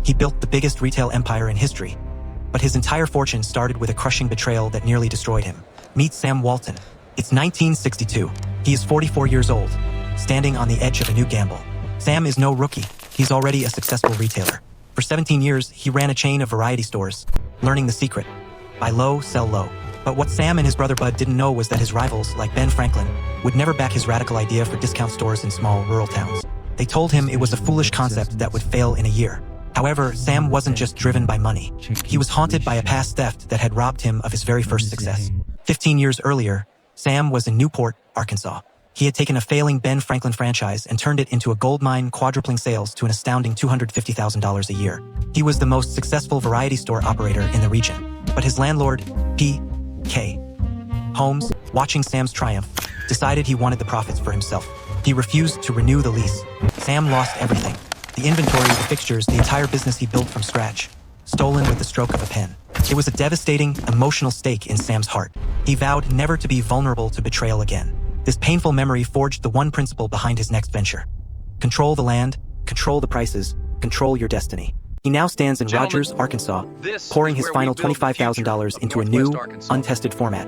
He built the biggest retail empire in history. But his entire fortune started with a crushing betrayal that nearly destroyed him. Meet Sam Walton. It's 1962. He is 44 years old, standing on the edge of a new gamble. Sam is no rookie. He's already a successful retailer. For 17 years, he ran a chain of variety stores, learning the secret: buy low, sell low. But what Sam and his brother Bud didn't know was that his rivals, like Ben Franklin, would never back his radical idea for discount stores in small rural towns. They told him it was a foolish concept that would fail in a year. However, Sam wasn't just driven by money. He was haunted by a past theft that had robbed him of his very first success. 15 years earlier, Sam was in Newport, Arkansas. He had taken a failing Ben Franklin franchise and turned it into a gold mine, quadrupling sales to an astounding $250,000 a year. He was the most successful variety store operator in the region. But his landlord, P.K. Holmes, watching Sam's triumph, decided he wanted the profits for himself. He refused to renew the lease. Sam lost everything: the inventory, the fixtures, the entire business he built from scratch, stolen with the stroke of a pen. It was a devastating, emotional stake in Sam's heart. He vowed never to be vulnerable to betrayal again. This painful memory forged the one principle behind his next venture: control the land, control the prices, control your destiny. He now stands in Rogers, Arkansas, pouring his final $25,000 into a new, untested format: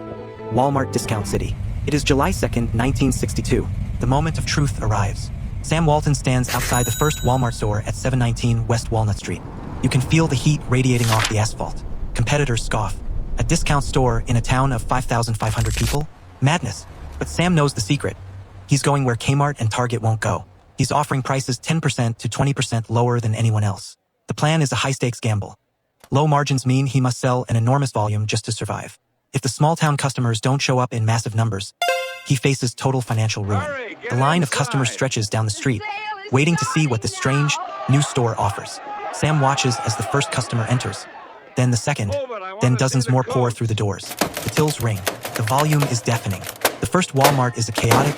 Walmart Discount City. It is July 2nd, 1962. The moment of truth arrives. Sam Walton stands outside the first Walmart store at 719 West Walnut Street. You can feel the heat radiating off the asphalt. Competitors scoff. A discount store in a town of 5,500 people? Madness. But Sam knows the secret. He's going where Kmart and Target won't go. He's offering prices 10% to 20% lower than anyone else. The plan is a high-stakes gamble. Low margins mean he must sell an enormous volume just to survive. If the small-town customers don't show up in massive numbers, he faces total financial ruin. The line of customers stretches down the street, waiting to see what this strange, new store offers. Sam watches as the first customer enters, then the second, then dozens more pour through the doors. The tills ring. The volume is deafening. The first Walmart is a chaotic,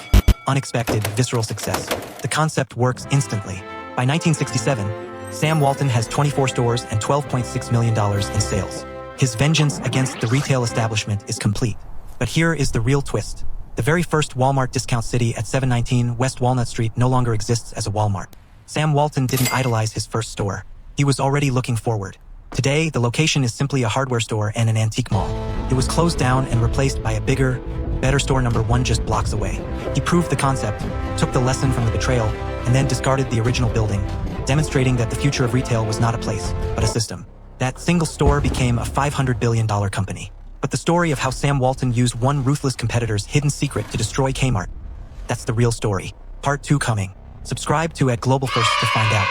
unexpected, visceral success. The concept works instantly. By 1967, Sam Walton has 24 stores and $12.6 million in sales. His vengeance against the retail establishment is complete. But here is the real twist. The very first Walmart Discount City at 719 West Walnut Street no longer exists as a Walmart. Sam Walton didn't idolize his first store. He was already looking forward. Today, the location is simply a hardware store and an antique mall. It was closed down and replaced by a bigger, better store number one just blocks away. He proved the concept, took the lesson from the betrayal, and then discarded the original building, demonstrating that the future of retail was not a place, but a system. That single store became a $500 billion company. But the story of how Sam Walton used one ruthless competitor's hidden secret to destroy Kmart, that's the real story. Part 2 coming. Subscribe to @GlobalFirst to find out.